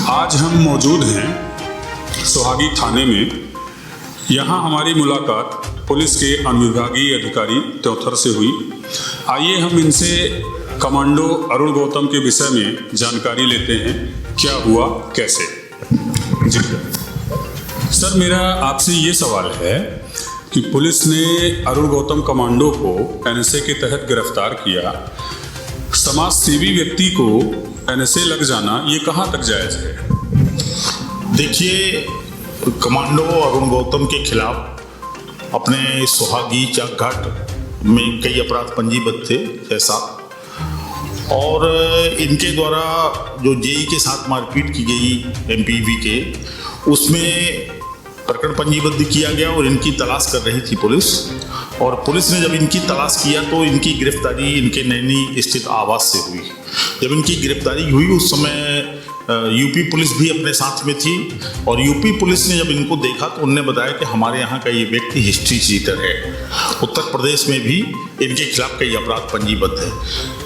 आज हम मौजूद हैं सोहागी थाने में। यहाँ हमारी मुलाकात पुलिस के अनुविभागीय अधिकारी त्योथर से हुई। आइए हम इनसे कमांडो अरुण गौतम के विषय में जानकारी लेते हैं, क्या हुआ कैसे। जी सर, मेरा आपसे ये सवाल है कि पुलिस ने अरुण गौतम कमांडो को एनएसए के तहत गिरफ्तार किया। समाज सेवी व्यक्ति को एनएसए लग जाना ये कहाँ तक जायज़ है? देखिए, कमांडो अरुण गौतम के खिलाफ अपने सोहागी चाकघाट में कई अपराध पंजीबद्ध थे ऐसा, और इनके द्वारा जो जेई के साथ मारपीट की गई एमपीवी के, उसमें प्रकरण पंजीबद्ध किया गया और इनकी तलाश कर रही थी पुलिस। और पुलिस ने जब इनकी तलाश किया तो इनकी गिरफ्तारी इनके नैनी स्थित आवास से हुई। जब इनकी गिरफ्तारी हुई उस समय यूपी पुलिस भी अपने साथ में थी, और यूपी पुलिस ने जब इनको देखा तो उन्होंने बताया कि हमारे यहाँ का ये व्यक्ति हिस्ट्री शीटर है, उत्तर प्रदेश में भी इनके खिलाफ कई अपराध पंजीबद्ध है।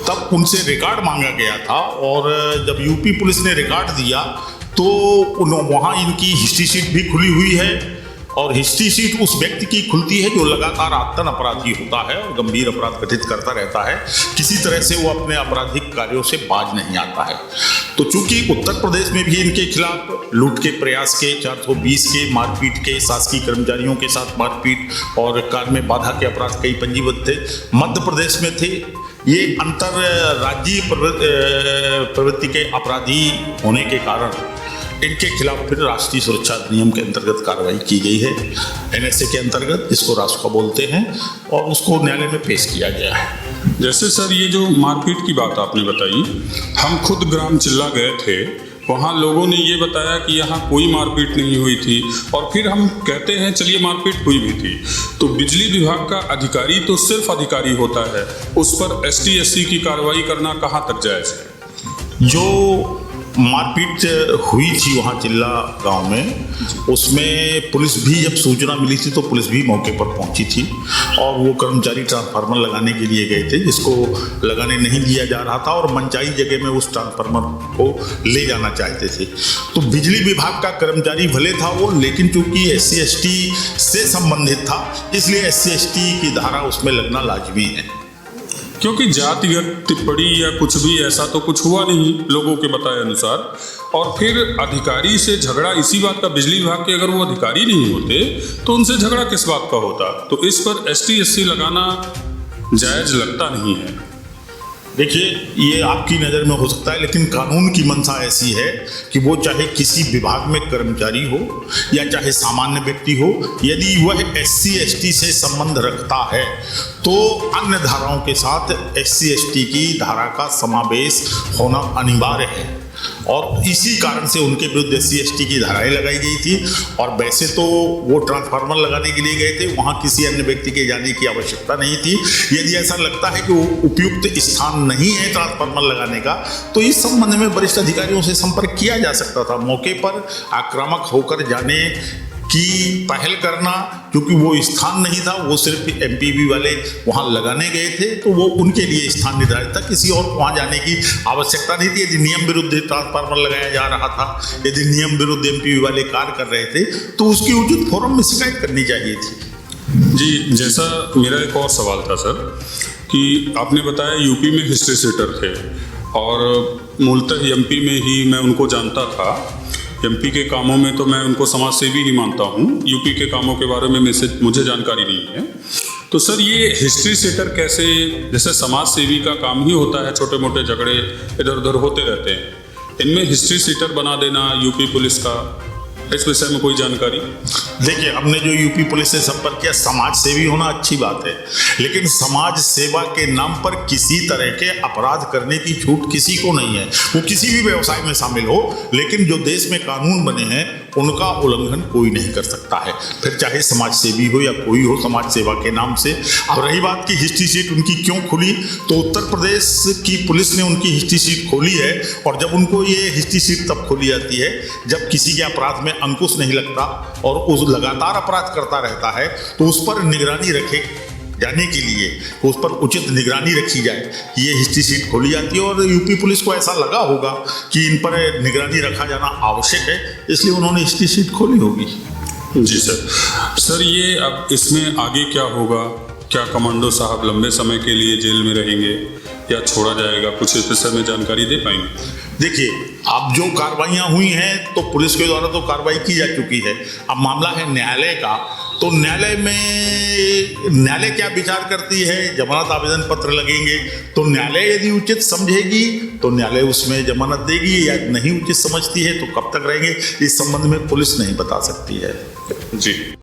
तब उनसे रिकॉर्ड मांगा गया था, और जब यूपी पुलिस ने रिकॉर्ड दिया तो वहाँ इनकी हिस्ट्री शीट भी खुली हुई है। और हिस्ट्री शीट उस व्यक्ति की खुलती है जो लगातार आतन अपराधी होता है और गंभीर अपराध घटित करता रहता है, किसी तरह से वो अपने आपराधिक कार्यों से बाज नहीं आता है। तो चूंकि उत्तर प्रदेश में भी इनके खिलाफ लूट के प्रयास के, 420 के, मारपीट के, शासकीय कर्मचारियों के साथ मारपीट और कार्य में बाधा के अपराध कई पंजीबद्ध थे, मध्य प्रदेश में थे। ये अंतर राज्यीय प्रवृत्ति के अपराधी होने के कारण इनके खिलाफ फिर राष्ट्रीय सुरक्षा अधिनियम के अंतर्गत कार्रवाई की गई है, एनएसए के अंतर्गत, जिसको रासुका बोलते हैं, और उसको न्यायालय में पेश किया गया है। जैसे सर, ये जो मारपीट की बात आपने बताई, हम खुद ग्राम चिल्ला गए थे, वहाँ लोगों ने ये बताया कि यहाँ कोई मारपीट नहीं हुई थी, और फिर हम कहते हैं चलिए मारपीट हुई भी थी। तो बिजली विभाग का अधिकारी तो सिर्फ अधिकारी होता है, उस पर एसटी एससी की कार्रवाई करना कहाँ तक जायज़ है? जो मारपीट हुई थी वहाँ चिल्ला गांव में, उसमें पुलिस भी जब सूचना मिली थी तो पुलिस भी मौके पर पहुंची थी, और वो कर्मचारी ट्रांसफार्मर लगाने के लिए गए थे, जिसको लगाने नहीं दिया जा रहा था, और मनचाही जगह में उस ट्रांसफार्मर को ले जाना चाहते थे। तो बिजली विभाग का कर्मचारी भले था वो, लेकिन चूंकि SC ST से संबंधित था, इसलिए SC ST की धारा उसमें लगना लाजमी है। क्योंकि जातिगत टिप्पणी या कुछ भी ऐसा तो कुछ हुआ नहीं लोगों के बताए अनुसार, और फिर अधिकारी से झगड़ा इसी बात का, बिजली विभाग के अगर वो अधिकारी नहीं होते तो उनसे झगड़ा किस बात का होता? तो इस पर ST SC लगाना जायज़ लगता नहीं है। देखिए, ये आपकी नज़र में हो सकता है, लेकिन कानून की मंशा ऐसी है कि वो चाहे किसी विभाग में कर्मचारी हो या चाहे सामान्य व्यक्ति हो, यदि वह SC ST से संबंध रखता है तो अन्य धाराओं के साथ SC ST की धारा का समावेश होना अनिवार्य है, और इसी कारण से उनके विरुद्ध SC ST की धाराएं लगाई गई थी। और वैसे तो वो ट्रांसफार्मर लगाने के लिए गए थे, वहाँ किसी अन्य व्यक्ति के जाने की आवश्यकता नहीं थी। यदि ऐसा लगता है कि वो उपयुक्त स्थान नहीं है ट्रांसफार्मर लगाने का, तो इस संबंध में वरिष्ठ अधिकारियों से संपर्क किया जा सकता था। मौके पर आक्रामक होकर जाने की पहल करना, क्योंकि वो स्थान नहीं था, वो सिर्फ MPV वाले वहाँ लगाने गए थे, तो वो उनके लिए स्थान निर्धारित था, किसी और वहाँ जाने की आवश्यकता नहीं थी। यदि नियम विरुद्ध ट्रांसफार्मर लगाया जा रहा था, यदि नियम विरुद्ध MPV वाले कार्य कर रहे थे, तो उसकी उचित फोरम में शिकायत करनी चाहिए थी। जी, जैसा मेरा एक और सवाल था सर, कि आपने बताया यूपी में हिस्ट्री शीटर थे, और मूलतः MP में ही मैं उनको जानता था। MP के कामों में तो मैं उनको समाज सेवी ही मानता हूँ, यूपी के कामों के बारे में मुझे जानकारी नहीं है। तो सर, ये हिस्ट्री सेटर कैसे, जैसे समाज सेवी का काम ही होता है, छोटे मोटे झगड़े इधर उधर होते रहते हैं, इनमें हिस्ट्री सेटर बना देना यूपी पुलिस का, इस विषय में कोई जानकारी? देखिए, हमने जो यूपी पुलिस से संपर्क किया, समाज सेवी होना अच्छी बात है, लेकिन समाज सेवा के नाम पर किसी तरह के अपराध करने की छूट किसी को नहीं है। वो किसी भी व्यवसाय में शामिल हो, लेकिन जो देश में कानून बने हैं उनका उल्लंघन कोई नहीं कर सकता है, फिर चाहे समाज सेवी हो या कोई हो, समाज सेवा के नाम से। अब रही बात की हिस्ट्री शीट उनकी क्यों खुली, तो उत्तर प्रदेश की पुलिस ने उनकी हिस्ट्री शीट खोली है, और जब उनको ये हिस्ट्री शीट तब खोली जाती है जब किसी के अपराध में अंकुश नहीं लगता और उस लगातार अपराध करता रहता है, तो उस पर निगरानी जाने के लिए उस पर उचित निगरानी रखी जाए, ये हिस्ट्री शीट खोली जाती है। और यूपी पुलिस को ऐसा लगा होगा कि इन पर निगरानी रखा जाना आवश्यक है, इसलिए उन्होंने हिस्ट्री शीट खोली होगी। जी सर, ये अब इसमें आगे क्या होगा? क्या कमांडो साहब लंबे समय के लिए जेल में रहेंगे या छोड़ा जाएगा? कुछ इस विषय में जानकारी दे पाएंगे? देखिए, अब जो कार्रवाइयाँ हुई हैं तो पुलिस के द्वारा तो कार्रवाई की जा चुकी है। अब मामला है न्यायालय का, तो न्यायालय क्या विचार करती है, जमानत आवेदन पत्र लगेंगे तो न्यायालय यदि उचित समझेगी तो न्यायालय उसमें जमानत देगी, या नहीं उचित समझती है तो कब तक रहेंगे, इस संबंध में पुलिस नहीं बता सकती है। जी।